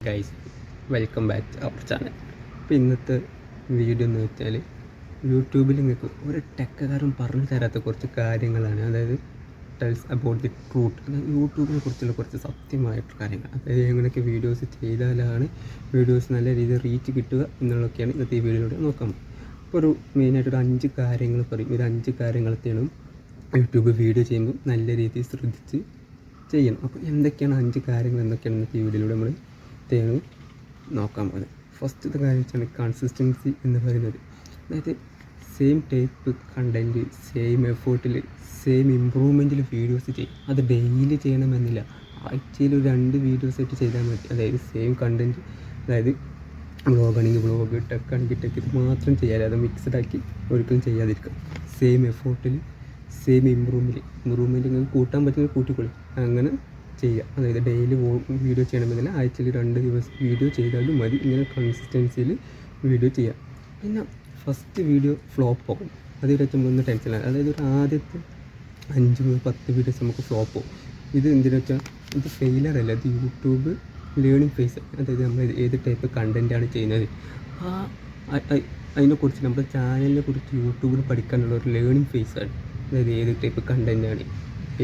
Guys, welcome back to our channel. അപ്പോൾ ഇന്നത്തെ video എന്ന് വെച്ചാൽ യൂട്യൂബിൽ നിങ്ങൾക്ക് ഒരു ടെക്കുകാരൻ പറഞ്ഞു തരാത്ത കുറച്ച് കാര്യങ്ങളാണ്. അതായത് ടെൽസ് അബൌട്ട് ദി ട്രൂത്ത്, അതായത് യൂട്യൂബിനെ കുറിച്ചുള്ള കുറച്ച് സത്യമായിട്ടുള്ള കാര്യങ്ങൾ. അതായത് എങ്ങനെയൊക്കെ വീഡിയോസ് ചെയ്താലാണ് വീഡിയോസ് നല്ല രീതിയിൽ റീച്ച് കിട്ടുക എന്നുള്ളതൊക്കെയാണ് ഇന്നത്തെ ഈ വീഡിയോയിലൂടെ നോക്കാം. അപ്പോൾ ഒരു മെയിനായിട്ടൊരു 5 കാര്യങ്ങൾ പറയും. ഒരു 5 കാര്യങ്ങളത്തെയാണ് യൂട്യൂബ് വീഡിയോ ചെയ്യുമ്പോൾ നല്ല രീതിയിൽ ശ്രദ്ധിച്ച് ചെയ്യണം. അപ്പോൾ എന്തൊക്കെയാണ് 5 കാര്യങ്ങൾ എന്തൊക്കെയാണ് ഇന്നത്തെ ഈ വീഡിയോയിലൂടെ നമ്മൾ നോക്കാൻ പോകുന്നത്. ഫസ്റ്റത്തെ കാര്യം വെച്ചാൽ കൺസിസ്റ്റൻസി എന്ന് പറയുന്നത്. അതായത് സെയിം ടൈപ്പ് കണ്ടൻറ്റ്, സെയിം എഫേർട്ടിൽ, സെയിം ഇമ്പ്രൂവ്മെൻറ്റിൽ വീഡിയോസ് ചെയ്യും. അത് ഡെയിലി ചെയ്യണമെന്നില്ല, ആഴ്ചയിൽ ഒരു 2 വീഡിയോസ് ആയിട്ട് ചെയ്താൽ മതി. അതായത് സെയിം കണ്ടൻറ്റ്, അതായത് വ്ളോഗാണെങ്കിൽ വ്ളോഗ്, ടെക്കാണെങ്കിൽ ടെക്ക്, ഇത് മാത്രം ചെയ്യാതെ അത് മിക്സഡ് ആക്കി ഒരിക്കലും ചെയ്യാതിരിക്കുക. സെയിം എഫേർട്ടിൽ സെയിം ഇമ്പ്രൂവ്മെൻറ്റ് നിങ്ങൾക്ക് കൂട്ടാൻ പറ്റുന്ന കൂട്ടിക്കൊള്ളി അങ്ങനെ ചെയ്യുക. അതായത് ഡെയിലി വീഡിയോ ചെയ്യണമെന്നില്ല, ആഴ്ചയിൽ 2 ദിവസം വീഡിയോ ചെയ്താലും മതി. ഇങ്ങനെ കൺസിസ്റ്റൻസിയിൽ വീഡിയോ ചെയ്യുക. പിന്നെ ഫസ്റ്റ് വീഡിയോ ഫ്ലോപ്പ് ആകും, അത് വെച്ചൊന്നും ടെൻഷനാണ്. അതായത് ഒരു ആദ്യത്തെ 5-10 വീഡിയോസ് നമുക്ക് ഫ്ലോപ്പ് പോകും. ഇത് എന്തിനാ വെച്ചാൽ ഇത് ഫെയിലർ അല്ല, ഇത് യൂട്യൂബ് ലേണിംഗ് ഫേസ്. അതായത് നമ്മൾ ഏത് ടൈപ്പ് കണ്ടൻറ്റാണ് ചെയ്യുന്നത് അതിനെക്കുറിച്ച്, നമ്മുടെ ചാനലിനെ കുറിച്ച് യൂട്യൂബിൽ പഠിക്കാനുള്ള ഒരു ലേണിംഗ് ഫേസാണ്. അതായത് ഏത് ടൈപ്പ് കണ്ടൻറ്റാണ്,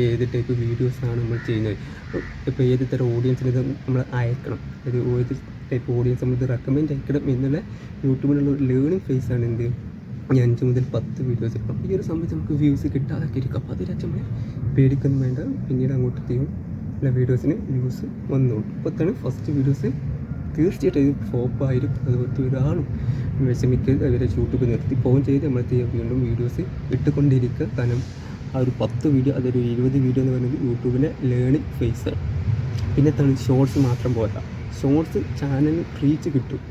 ഏത് ടൈപ്പ് വീഡിയോസാണ് നമ്മൾ ചെയ്യുന്നത്, ഇപ്പോൾ ഏത് തരം ഓഡിയൻസിന് ഇത് നമ്മൾ അയക്കണം, അതായത് ഏത് ടൈപ്പ് ഓഡിയൻസ് നമ്മളിത് റെക്കമെൻഡ് അയക്കണം എന്നുള്ള യൂട്യൂബിലുള്ള ഒരു ലേണിംഗ് ഫേസാണ് എന്ത് 5 മുതൽ 10 വീഡിയോസ്. അപ്പോൾ ഈ ഒരു സമയത്ത് നമുക്ക് വ്യൂസ് കിട്ടാതൊക്കെ ഇരിക്കും. അപ്പോൾ അതിൽ നമ്മൾ പേടിക്കൊന്നും വേണ്ട, പിന്നീട് അങ്ങോട്ടത്തേക്കും എല്ലാ വീഡിയോസിന് വ്യൂസ് വന്നോളൂ. അപ്പോൾ തന്നെ ഫസ്റ്റ് വീഡിയോസ് തീർച്ചയായിട്ടും ഇത് ഫ്ലോപ്പായിരിക്കും. അതുപോലത്തെ ഒരാളും വിഷമിക്കരുത്. അവരെ യൂട്യൂബ് നിർത്തി പോകും ചെയ്ത് നമ്മളെ വീണ്ടും വീഡിയോസ് ഇട്ടുകൊണ്ടിരിക്കുക. കാരണം ആ ഒരു 10 വീഡിയോ, അതൊരു 20 വീഡിയോ എന്ന് പറയുന്നത് യൂട്യൂബിൻ്റെ ലേണിംഗ് ഫേസാണ്. പിന്നെ ഷോർട്സ് മാത്രം പോരാ, ഷോർട്സ് ചാനലിന് റീച്ച് കിട്ടും,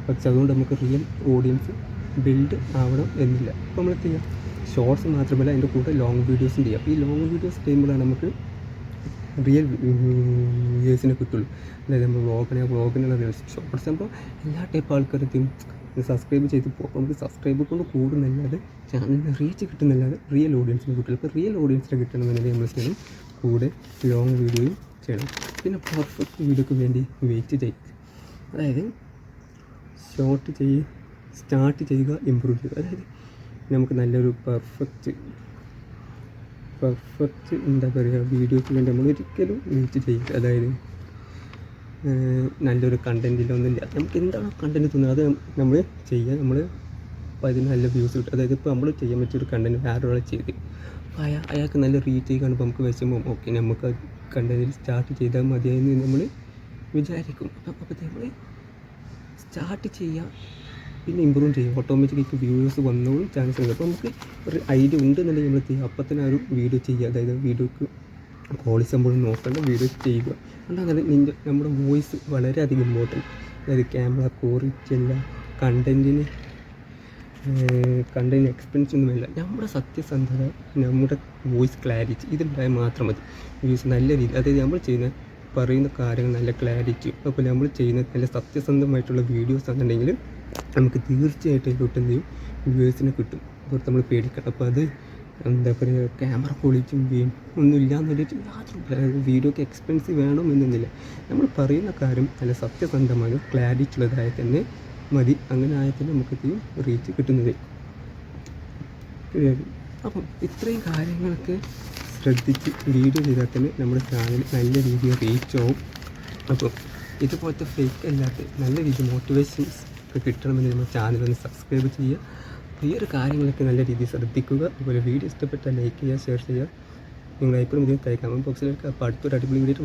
പക്ഷെ അതുകൊണ്ട് നമുക്ക് റിയൽ ഓഡിയൻസ് ബിൽഡ് ആവണം എന്നില്ല. അപ്പോൾ നമ്മൾ ചെയ്യാം ഷോർട്സ് മാത്രമല്ല, അതിൻ്റെ കൂടെ ലോങ് വീഡിയോസും ചെയ്യാം. ഈ ലോങ് വീഡിയോസ് ചെയ്യുമ്പോഴാണ് നമുക്ക് റിയൽ വ്യൂവേഴ്സിനെ കിട്ടുള്ളൂ. അതായത് നമ്മൾ വ്ളോഗിനുള്ള ഷോർട്സ് ആകുമ്പോൾ എല്ലാ ടൈപ്പ് ആൾക്കാരെയും സബ്സ്ക്രൈബ് ചെയ്ത് പോകും. നമുക്ക് സബ്സ്ക്രൈബ് കൊണ്ട് കൂടുന്നല്ലാതെ ചാനലിന് റീച്ച് കിട്ടുന്നല്ലാതെ റിയൽ ഓഡിയൻസിന് കിട്ടില്ല. ഇപ്പോൾ റിയൽ ഓഡിയൻസിനെ കിട്ടണമെന്നുണ്ടെങ്കിൽ നമ്മൾ ചെയ്യണം കൂടെ ലോങ് വീഡിയോയും ചെയ്യണം. പിന്നെ പെർഫെക്റ്റ് വീഡിയോക്ക് വേണ്ടി വെയിറ്റ് ചെയ്യും. അതായത് സ്റ്റാർട്ട് ചെയ്യുക, ഇമ്പ്രൂവ് ചെയ്യുക. അതായത് നമുക്ക് നല്ലൊരു പെർഫെക്റ്റ് എന്താ പറയുക വീഡിയോക്ക് വേണ്ടി നമ്മൾ ഒരിക്കലും വെയിറ്റ് ചെയ്യില്ല. അതായത് നല്ലൊരു കണ്ടൻറ്റിലൊന്നുമില്ല, നമുക്ക് എന്താണോ കണ്ടൻറ്റ് തോന്നുന്നത് അത് നമ്മൾ ചെയ്യുക. നമ്മൾ അപ്പോൾ അതിന് നല്ല വ്യൂസ് കിട്ടും. അതായത് ഇപ്പോൾ നമ്മൾ ചെയ്യാൻ പറ്റിയൊരു കണ്ടൻറ്റ് വേറൊരാളെ ചെയ്ത് അപ്പോൾ അയാൾക്ക് നല്ല റീച്ച് കാണുമ്പോൾ നമുക്ക് വിഷമം, ഓക്കെ നമുക്ക് കണ്ടൻറ്റിൽ സ്റ്റാർട്ട് ചെയ്താൽ മതിയായെന്ന് നമ്മൾ വിചാരിക്കും. അപ്പോൾ നമ്മൾ സ്റ്റാർട്ട് ചെയ്യുക, പിന്നെ ഇമ്പ്രൂവ് ചെയ്യും. ഓട്ടോമാറ്റിക്കായിട്ട് വ്യൂവേഴ്സ് വന്നോളും, ചാൻസ് ഉണ്ട്. അപ്പോൾ നമുക്ക് ഒരു ഐഡിയ ഉണ്ടെന്നുണ്ടെങ്കിൽ നമ്മൾ ചെയ്യുക. അപ്പോൾ തന്നെ ഒരു വീഡിയോ ചെയ്യുക. അതായത് വീഡിയോക്ക് ക്വാളിറ്റി സംഭവം നോക്കേണ്ട വീഡിയോ ചെയ്യുക. അതുകൊണ്ടാണ് നമ്മുടെ വോയിസ് വളരെയധികം ഇമ്പോർട്ടൻറ്റ്. അതായത് ക്യാമറ ക്വാളിറ്റി അല്ല, കണ്ടൻറ്റിന് എക്സ്പെൻസ് ഒന്നുമില്ല. നമ്മുടെ സത്യസന്ധത, നമ്മുടെ വോയിസ് ക്ലാരിറ്റി ഇതുണ്ടായാൽ മാത്രം മതി. വ്യൂസ് നല്ല രീതി, അതായത് നമ്മൾ പറയുന്ന കാര്യങ്ങൾ നല്ല ക്ലാരിറ്റി, അപ്പോൾ നമ്മൾ ചെയ്യുന്ന നല്ല സത്യസന്ധമായിട്ടുള്ള വീഡിയോസ് ആണെന്നുണ്ടെങ്കിൽ നമുക്ക് തീർച്ചയായിട്ടും ഇതിലോട്ട് എന്ത് ചെയ്യും വ്യൂവേഴ്സിനെ കിട്ടും. പുറത്ത് നമ്മൾ പേടിക്കണം. അപ്പോൾ അത് എന്താ പറയുക, ക്യാമറ ക്വാളിറ്റിയും ഒന്നുമില്ല എന്നൊരു യാതൊരു വീഡിയോക്ക് എക്സ്പെൻസ് വേണമെന്നൊന്നുമില്ല. നമ്മൾ പറയുന്ന കാര്യം നല്ല സത്യസന്ധമായ ക്ലാരിറ്റി ഉള്ളതായ തന്നെ മതി. അങ്ങനെ ആയാൽ തന്നെ നമുക്ക് റീച്ച് കിട്ടുന്നത്. അപ്പം ഇത്രയും കാര്യങ്ങളൊക്കെ ശ്രദ്ധിച്ച് വീഡിയോ ചെയ്താൽ തന്നെ നമ്മുടെ ചാനൽ നല്ല രീതിയിൽ റീച്ച് ആവും. അപ്പോൾ ഇതുപോലത്തെ ഫേക്ക് അല്ലാത്ത നല്ല രീതിയിൽ മോട്ടിവേഷൻസ് ഒക്കെ കിട്ടണമെങ്കിൽ നമ്മുടെ ചാനലൊന്ന് സബ്സ്ക്രൈബ് ചെയ്യുക. ഈ ഒരു കാര്യങ്ങളൊക്കെ നല്ല രീതിയിൽ ശ്രദ്ധിക്കുക. അതുപോലെ വീഡിയോ ഇഷ്ടപ്പെട്ടാൽ ലൈക്ക് ചെയ്യുക, ഷെയർ ചെയ്യുക. നിങ്ങളുടെ അഭിപ്രായം ഇതിൽ കമൻറ്റ് ബോക്സിലേക്ക്. അപ്പോൾ അടുത്തൊരു അടിപൊളി വീഡിയോ